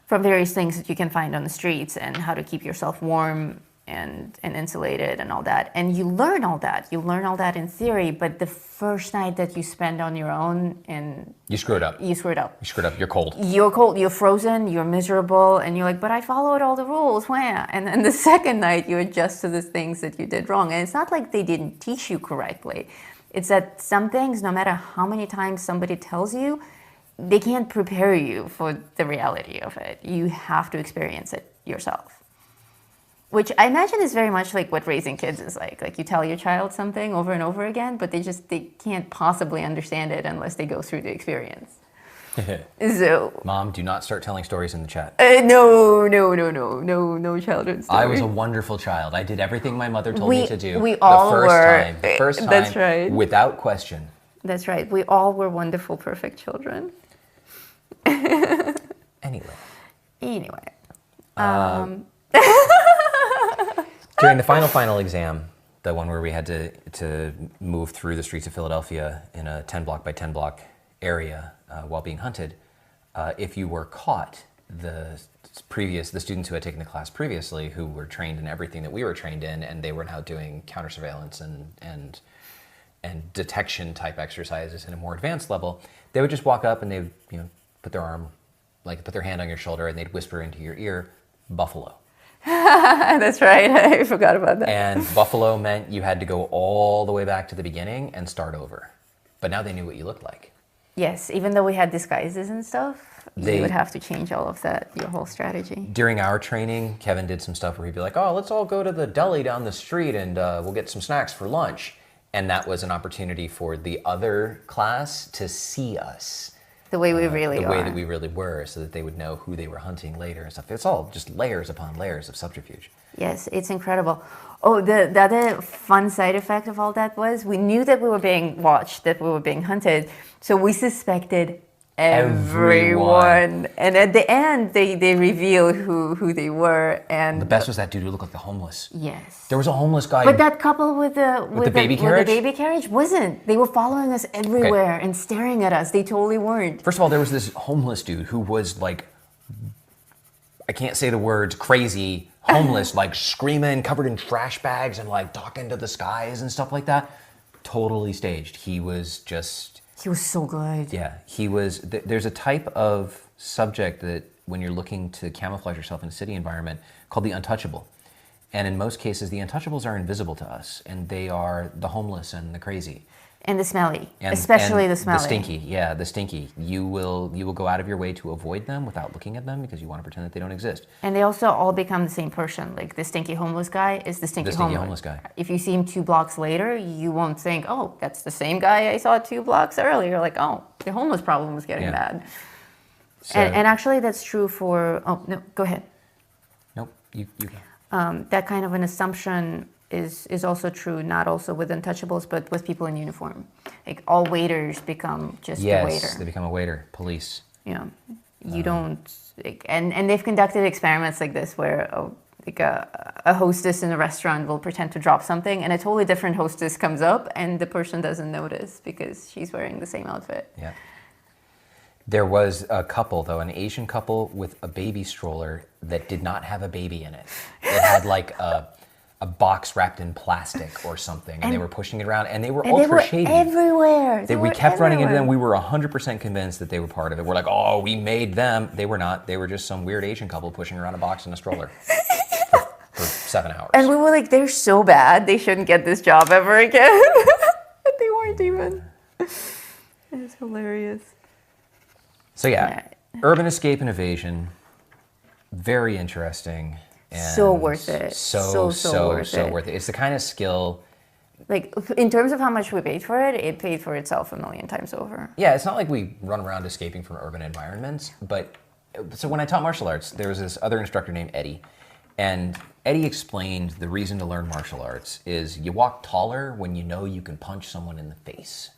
various things that you can find on the streets, and how to keep yourself warm and insulated and all that. And you learn all that. You learn all that in theory, but the first night that you spend on your own, and you screw it up. You screw it up. You screwed up. You're cold. You're cold. You're frozen. You're miserable, and you're like, but I followed all the rules. Wah. And then the second night, you adjust to the things that you did wrong. And it's not like they didn't teach you correctly. It's that some things, no matter how many times somebody tells you, they can't prepare you for the reality of it. You have to experience it yourself. Which I imagine is very much like what raising kids is like. Like, you tell your child something over and over again, but they can't possibly understand it unless they go through the experience. So, Mom, do not start telling stories in the chat. No childhood stories. I was a wonderful child. I did everything my mother told me to do. We all were. The first time, that's right. Without question. That's right. We all were wonderful, perfect children. Anyway. During the final exam, the one where we had to move through the streets of Philadelphia in a 10 block by 10 block area while being hunted, if you were caught, the students who had taken the class previously, who were trained in everything that we were trained in, and they were now doing counter surveillance and detection type exercises in a more advanced level, they would just walk up and they would, put their hand on your shoulder, and they'd whisper into your ear, "Buffalo." That's right. I forgot about that. And buffalo meant you had to go all the way back to the beginning and start over. But now they knew what you looked like. Yes, even though we had disguises and stuff, you would have to change all of that, your whole strategy. During our training, Kevin did some stuff where he'd be like, "Oh, let's all go to the deli down the street and we'll get some snacks for lunch." And that was an opportunity for the other class to see us. The way we really are. The way that we really were, so that they would know who they were hunting later and stuff. It's all just layers upon layers of subterfuge. Yes, it's incredible. Oh, the other fun side effect of all that was we knew that we were being watched, that we were being hunted, so we suspected everyone. And at the end, they reveal who they were. And the best was that dude who looked like the homeless. Yes. There was a homeless guy. But that couple with the baby carriage? With the baby carriage wasn't. They were following us everywhere and staring at us. They totally weren't. First of all, there was this homeless dude who was like, I can't say the words, crazy, homeless, like screaming, covered in trash bags and like talking to the skies and stuff like that. Totally staged. He was so good. Yeah, he was. There's a type of subject that when you're looking to camouflage yourself in a city environment called the untouchable. And in most cases, the untouchables are invisible to us, and they are the homeless and the crazy. And the smelly, especially the smelly. The stinky, yeah, the stinky. You will go out of your way to avoid them without looking at them because you want to pretend that they don't exist. And they also all become the same person. Like the stinky homeless guy is the stinky homeless guy. If you see him 2 blocks later, you won't think, oh, that's the same guy I saw 2 blocks earlier. You're like, oh, the homeless problem was getting bad. So, and actually that's true for, oh, no, go ahead. Nope, you go. That kind of an assumption is also true, not also with untouchables, but with people in uniform. Like all waiters become just a waiter. Yes, they become a waiter, police. You don't, and they've conducted experiments like this where a hostess in a restaurant will pretend to drop something and a totally different hostess comes up and the person doesn't notice because she's wearing the same outfit. Yeah. There was a couple, though, an Asian couple with a baby stroller that did not have a baby in it. It had like a box wrapped in plastic or something, and they were pushing it around, and they were ultra shady. Everywhere. We kept running into them. We were 100% convinced that they were part of it. We're like, oh, we made them. They were not. They were just some weird Asian couple pushing around a box in a stroller for 7 hours. And we were like, they're so bad. They shouldn't get this job ever again. But they weren't even. It's hilarious. So yeah, urban escape and evasion, very interesting. And so worth it. So worth it. It's the kind of skill. Like, in terms of how much we paid for it paid for itself a million times over. Yeah, it's not like we run around escaping from urban environments, but so when I taught martial arts, there was this other instructor named Eddie, and Eddie explained the reason to learn martial arts is you walk taller when you know you can punch someone in the face.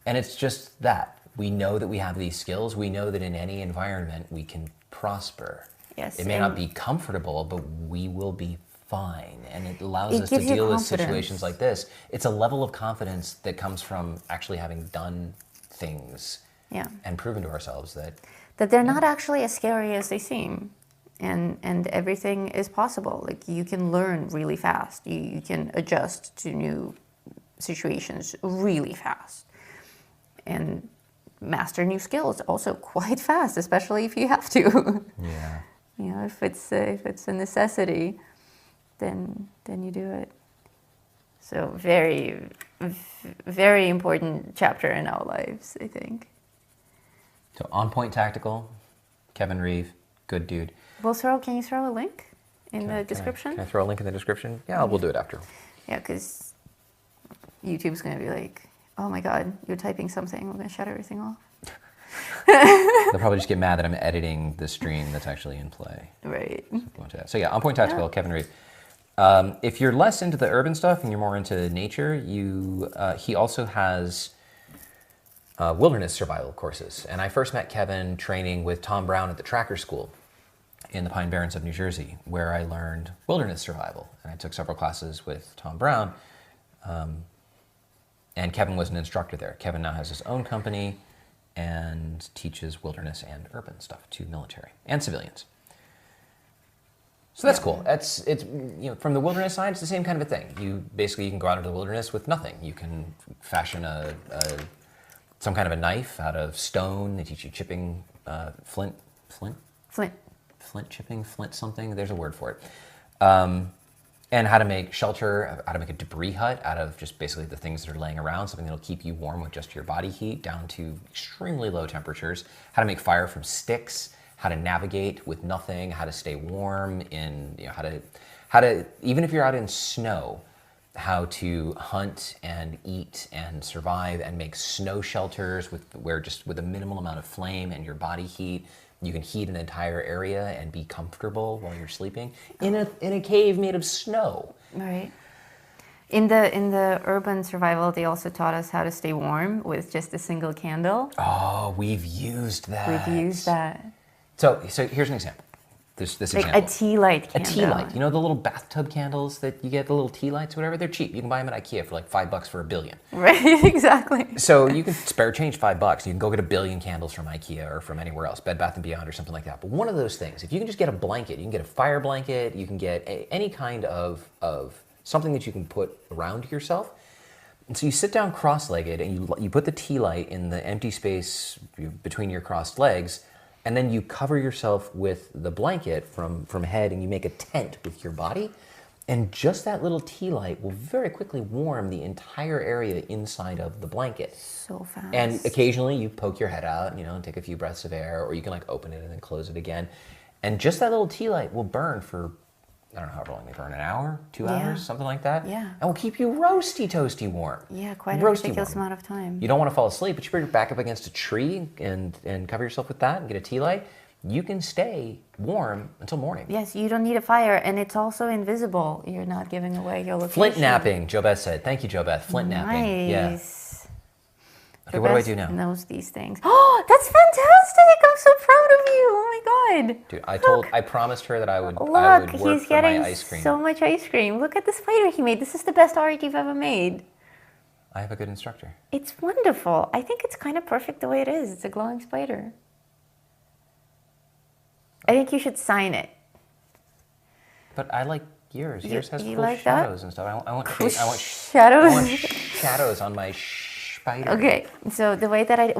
And it's just that. We know that we have these skills. We know that in any environment we can prosper. Yes. It may not be comfortable, but we will be fine. And it allows us to gives you deal with confidence. situations like this. It's a level of confidence that comes from actually having done things Yeah. and proven to ourselves that They're not actually as scary as they seem. And everything is possible. Like, you can learn really fast. You can adjust to new situations really fast. And master new skills also quite fast, especially if you have to. yeah. You know, if it's a necessity, then you do it. So very important chapter in our lives, I think. So On Point Tactical, Kevin Reeve, good dude. Can you throw a link in the description? Can I throw a link in the description? Yeah, we'll do it after. Yeah, because YouTube's going to be like, oh my God, you're typing something. We're going to shut everything off. They'll probably just get mad that I'm editing the stream that's actually in play. Right. So yeah, On Point Tactical, Kevin Reeve. If you're less into the urban stuff and you're more into nature, he also has wilderness survival courses. And I first met Kevin training with Tom Brown at the Tracker School in the Pine Barrens of New Jersey, where I learned wilderness survival. And I took several classes with Tom Brown, and Kevin was an instructor there. Kevin now has his own company and teaches wilderness and urban stuff to military and civilians. So that's cool. It's from the wilderness side, it's the same kind of a thing. You can go out into the wilderness with nothing. You can fashion some kind of a knife out of stone. They teach you chipping flint chipping, flint something. There's a word for it. And how to make shelter, how to make a debris hut out of just basically the things that are laying around, something that'll keep you warm with just your body heat down to extremely low temperatures. How to make fire from sticks. How to navigate with nothing, how to stay warm how to even if you're out in snow, how to hunt and eat and survive and make snow shelters with a minimal amount of flame and your body heat, you can heat an entire area and be comfortable while you're sleeping in a cave made of snow. Right. In the urban survival, they also taught us how to stay warm with just a single candle. Oh, we've used that. So here's an example. This like example. a tea light candle. A tea light. You know the little bathtub candles that you get, the little tea lights, whatever? They're cheap. You can buy them at IKEA for like $5 for a billion. Right, exactly. So you can spare change $5. You can go get a billion candles from IKEA or from anywhere else, Bed Bath & Beyond or something like that. But one of those things, if you can just get a blanket, you can get a fire blanket, you can get any kind of something that you can put around yourself. And so you sit down cross-legged and you put the tea light in the empty space between your crossed legs, and then you cover yourself with the blanket from head, and you make a tent with your body. And just that little tea light will very quickly warm the entire area inside of the blanket. So fast. And occasionally you poke your head out, and take a few breaths of air, or you can open it and then close it again. And just that little tea light will burn for, I don't know how long they burn, an hour, 2 hours, something like that. Yeah. And will keep you roasty toasty warm. Yeah, quite a ridiculous amount of time. You don't want to fall asleep, but you put your back up against a tree and cover yourself with that and get a tea light. You can stay warm until morning. Yes, you don't need a fire, and it's also invisible. You're not giving away your location. Flint napping, Jo Beth said. Thank you, Jo Beth. Flint napping. Yeah. Okay, what do I do now? Knows these things. Oh, that's fantastic! I'm so proud of you. Oh my God. Dude, I promised her that I would Look, work he's for my getting ice cream. so much ice cream. Look at the spider he made. This is the best art you've ever made. I have a good instructor. It's wonderful. I think it's kind of perfect the way it is. It's a glowing spider. I think you should sign it. But I like yours. Yours has you cool like shadows that? and stuff. I want shadows. I want shadows on my spider. Okay, so the way that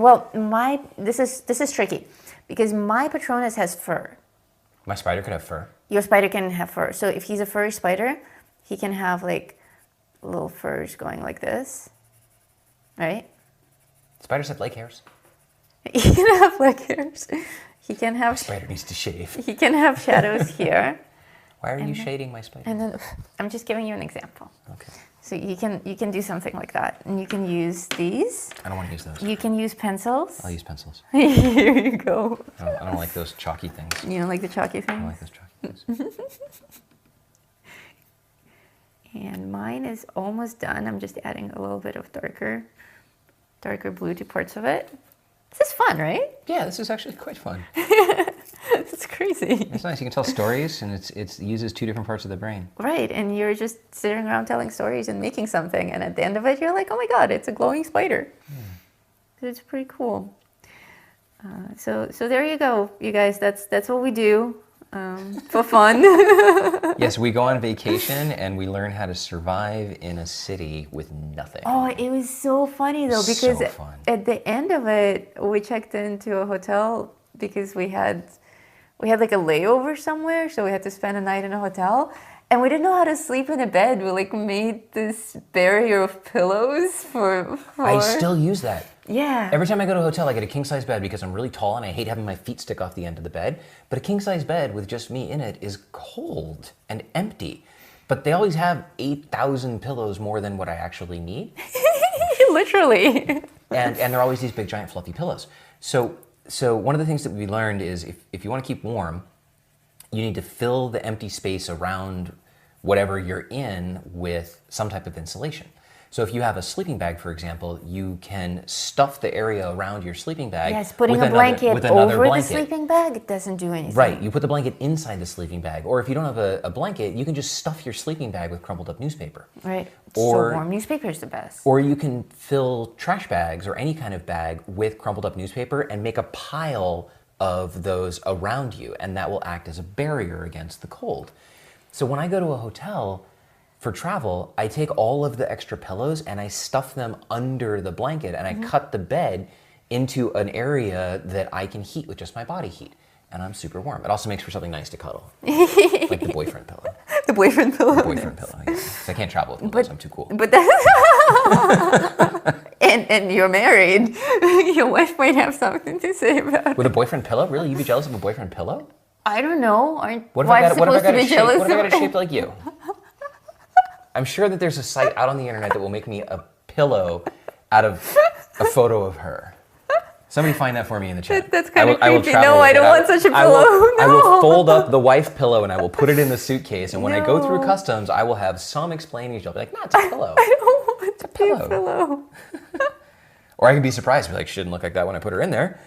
this is tricky because my patronus has fur. My spider could have fur. Your spider can have fur. So if he's a furry spider, he can have like little furs going like this, right? Spiders have leg hairs. He can have leg hairs. He can have. My spider needs to shave. He can have shadows here. Why are you shading my spider? And then I'm just giving you an example. Okay. So you can do something like that, and you can use these. I don't want to use those. You can use pencils. I'll use pencils. Here you go. I don't like those chalky things. You don't like the chalky I things? don't like those chalky things. And mine is almost done. I'm just adding a little bit of darker darker blue to parts of it. This is fun, right? Yeah, this is actually quite fun. It's crazy. It's nice. You can tell stories, and it uses two different parts of the brain. Right, and you're just sitting around telling stories and making something, and at the end of it, you're like, oh my god, it's a glowing spider. It's pretty cool. So there you go, you guys. That's what we do for fun. Yes, we go on vacation and we learn how to survive in a city with nothing. Oh, it was so funny though, because So fun. at the end of it, we checked into a hotel because we had like a layover somewhere, so we had to spend a night in a hotel. And we didn't know how to sleep in a bed. We like made this barrier of pillows for... I still use that. Yeah. Every time I go to a hotel, I get a king-size bed because I'm really tall and I hate having my feet stick off the end of the bed. But a king-size bed with just me in it is cold and empty. But they always have 8,000 pillows more than what I actually need. Literally. And they're always these big, giant, fluffy pillows. So one of the things that we learned is if you want to keep warm, you need to fill the empty space around whatever you're in with some type of insulation. So if you have a sleeping bag, for example, you can stuff the area around your sleeping bag. Yes, putting with a blanket over blanket. the sleeping bag, it doesn't do anything. Right, you put the blanket inside the sleeping bag. Or if you don't have a blanket, you can just stuff your sleeping bag with crumpled up newspaper. Right, Or, so warm newspaper is the best. Or you can fill trash bags or any kind of bag with crumpled up newspaper and make a pile of those around you, and that will act as a barrier against the cold. So when I go to a hotel for travel, I take all of the extra pillows and I stuff them under the blanket, and I cut the bed into an area that I can heat with just my body heat, and I'm super warm. It also makes for something nice to cuddle, like the boyfriend pillow. The boyfriend pillow. The boyfriend pillow, yeah. 'Cause I can't travel with pillows, I'm too cool. But that's... and you're married. Your wife might have something to say about it. With a boyfriend pillow? Really? You'd be jealous of a boyfriend pillow? I don't know. Aren't What if wives I got supposed to be jealous what if I got of it shaped like you? I'm sure that there's a site out on the internet that will make me a pillow out of a photo of her. Somebody find that for me in the chat. That's kind of creepy. travel No, with I it. don't want such a pillow. I No. will fold up the wife pillow and I will put it in the suitcase. And when I go through No. customs, I will have some explaining. I'll be like, no, it's a pillow. I don't want a to be a pillow. pillow. Or I could be surprised. Be like, she didn't look like that when I put her in there.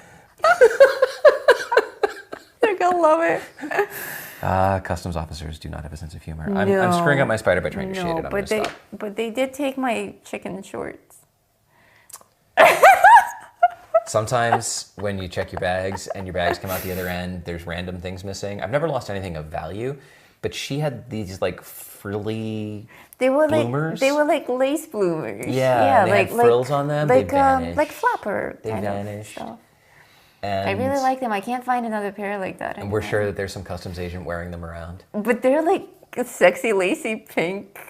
They're gonna love it. Customs officers do not have a sense of humor. I'm screwing up my spider by trying to shade it. I'm going to stop. But they did take my chicken shorts. Sometimes when you check your bags and your bags come out the other end, there's random things missing. I've never lost anything of value, but she had these like frilly bloomers. They were like lace bloomers. Yeah, they had frills on them. Like they vanished. like flapper They kind vanished. of stuff. And I really like them. I can't find another pair like that And we're anymore. sure that there's some customs agent wearing them around. But they're like a sexy, lacy pink,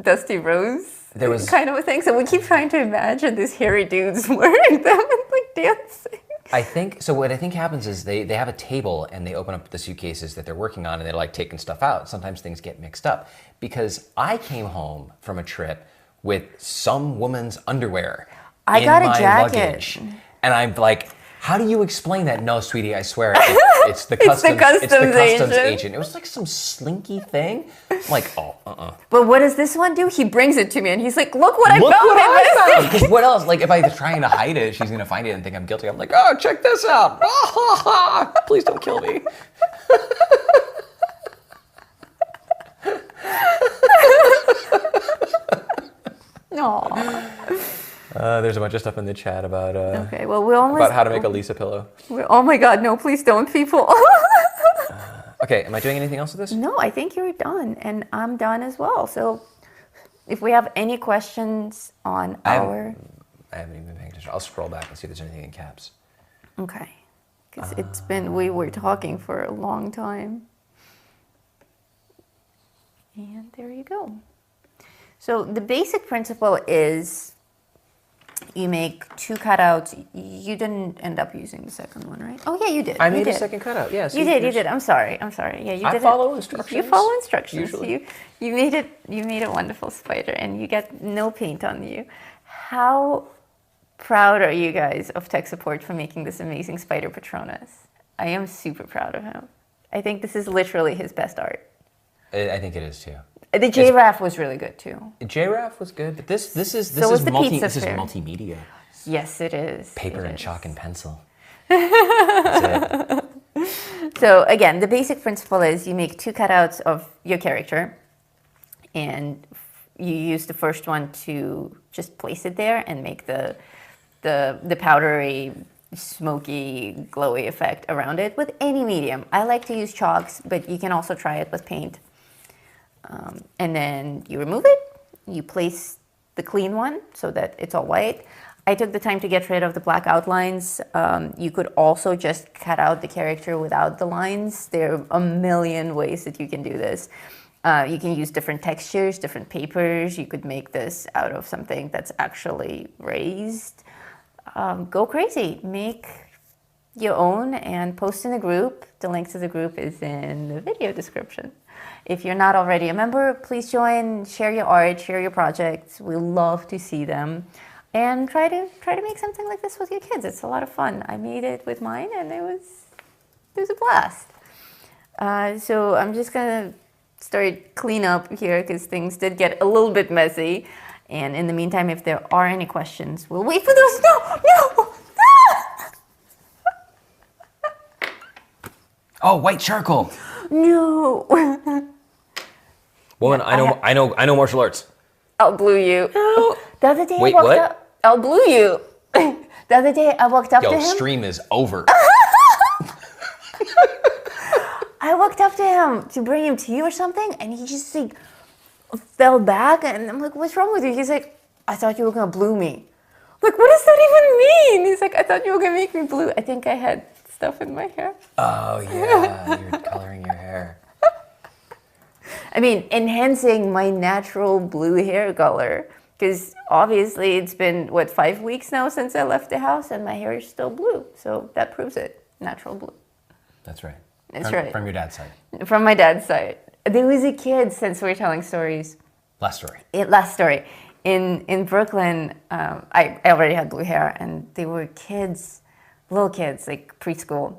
dusty rose kind of a thing. So we keep trying to imagine these hairy dudes wearing them and like dancing. I think, so what I think happens is they have a table and they open up the suitcases that they're working on and they're like taking stuff out. Sometimes things get mixed up because I came home from a trip with some woman's underwear I in got a my jacket. luggage. And I'm like, how do you explain that? No, sweetie, I swear, it's the It's the customs customs agent. It was like some slinky thing. I'm like, But what does this one do? He brings it to me and he's like, look what I Look found. what I found! Because what else? Like, if I was trying to hide it, she's gonna find it and think I'm guilty. I'm like, oh, check this out! Please don't kill me. Aww. There's a bunch of stuff in the chat about Okay, well, we almost... about how to make a Lisa pillow. Oh my god, no, please don't, people. Okay, am I doing anything else with this? No, I think you're done, and I'm done as well. So if we have any questions on I our... haven't even been paying attention. I'll scroll back and see if there's anything in caps. Okay, because it's been... We were talking for a long time. And there you go. So the basic principle is you make two cutouts. You didn't end up using the second one, right? Oh yeah, you did. I made a second cutout. Yes, You did. I'm sorry. Yeah, you did. I follow instructions. You follow instructions. Usually. You made it. You made a wonderful spider, and you got no paint on you. How proud are you guys of tech support for making this amazing spider Patronus? I am super proud of him. I think this is literally his best art. I think it is too. The JRAF was really good too. JRAF was good, but this is So was the pizza this is fair. multimedia. Yes, it is. Paper It and is. chalk and pencil. That's it. So again, the basic principle is you make 2 cutouts of your character, and you use the first one to just place it there and make the powdery, smoky, glowy effect around it with any medium. I like to use chalks, but you can also try it with paint. And then you remove it, you place the clean one so that it's all white. I took the time to get rid of the black outlines. You could also just cut out the character without the lines. There are a million ways that you can do this. You can use different textures, different papers. You could make this out of something that's actually raised. Go crazy. Make your own and post in the group. The link to the group is in the video description. If you're not already a member, please join, share your art, share your projects. We love to see them. And try to make something like this with your kids. It's a lot of fun. I made it with mine and it was a blast. So I'm just gonna start clean up here because things did get a little bit messy. And in the meantime, if there are any questions, we'll wait for those. No! Oh, white charcoal. No! Woman, I know martial arts. I'll blue you. No. The other day Wait, I walked what? up. I'll blue you. The other day I walked up to him. Stream is over. I walked up to him to bring him tea or something, and he just like fell back, and I'm like, "What's wrong with you?" He's like, "I thought you were gonna blue me." I'm like, what does that even mean? He's like, "I thought you were gonna make me blue." I think I had stuff in my hair. Oh yeah, you're coloring your hair. I mean, enhancing my natural blue hair color. Because obviously it's been, 5 weeks now since I left the house and my hair is still blue. So that proves it. Natural blue. That's right. That's right. From your dad's side. From my dad's side. There was a kid, since we're telling stories. Last story. Last story. In Brooklyn, I already had blue hair, and they were kids, little kids, like preschool,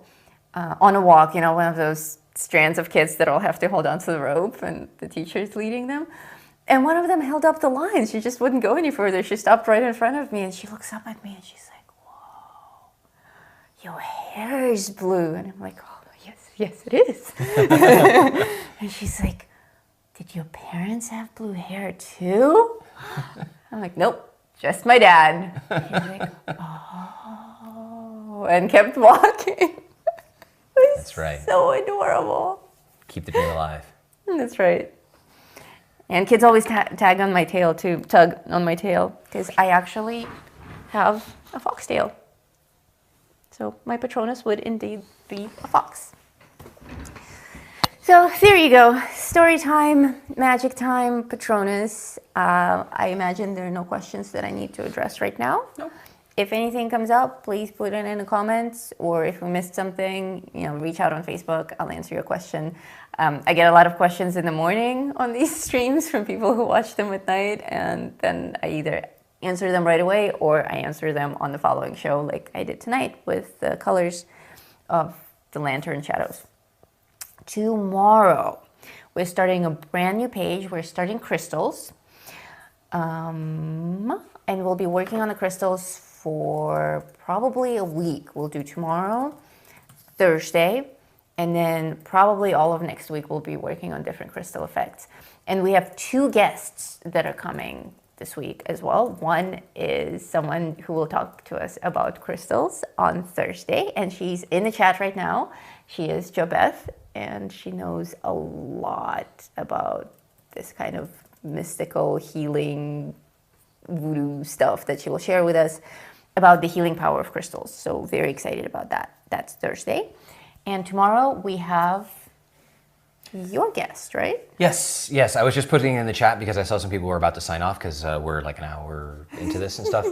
on a walk, one of those strands of kids that all have to hold onto the rope and the teacher's leading them. And one of them held up the line. She just wouldn't go any further. She stopped right in front of me, and she looks up at me, and she's like, "Whoa, your hair is blue." And I'm like, "Oh, yes, it is." And she's like, "Did your parents have blue hair too?" I'm like, "Nope, just my dad." He's like, "Oh," and kept walking. That's right. So adorable. Keep the dream alive. That's right. And kids always tug on my tail, because I actually have a foxtail. So my patronus would indeed be a fox. So there you go. Story time, magic time, patronus. I imagine there are no questions that I need to address right now. Nope. If anything comes up, please put it in the comments, or if we missed something, reach out on Facebook. I'll answer your question. I get a lot of questions in the morning on these streams from people who watch them at night, and then I either answer them right away or I answer them on the following show, like I did tonight with the colors of the lantern shadows. Tomorrow, we're starting a brand new page. We're starting crystals, and we'll be working on the crystals for probably a week. We'll do tomorrow, Thursday, and then probably all of next week we'll be working on different crystal effects. And we have 2 guests that are coming this week as well. One is someone who will talk to us about crystals on Thursday, and she's in the chat right now. She is JoBeth, and she knows a lot about this kind of mystical healing voodoo stuff that she will share with us about the healing power of crystals. So very excited about that. That's Thursday. And tomorrow we have your guest, right? Yes. I was just putting it in the chat because I saw some people were about to sign off because we're like an hour into this and stuff.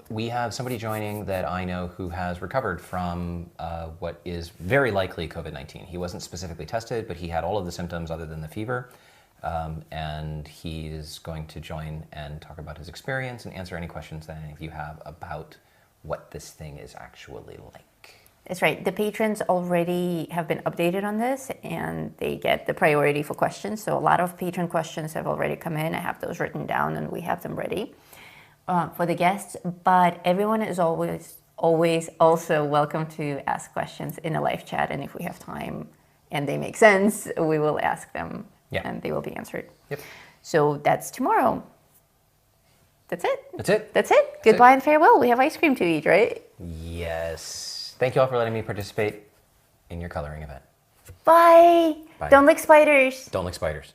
We have somebody joining that I know who has recovered from what is very likely COVID-19. He wasn't specifically tested, but he had all of the symptoms other than the fever. And he's going to join and talk about his experience and answer any questions that any of you have about what this thing is actually like. That's right. The patrons already have been updated on this, and they get the priority for questions. So a lot of patron questions have already come in. I have those written down, and we have them ready. for the guests, but everyone is always also welcome to ask questions in a live chat, and if we have time and they make sense, we will ask them, and they will be answered. Yep. So that's tomorrow. That's it. That's it. That's it. Goodbye and farewell. We have ice cream to eat, right? Yes. Thank you all for letting me participate in your coloring event. Bye. Bye. Don't lick spiders. Don't lick spiders.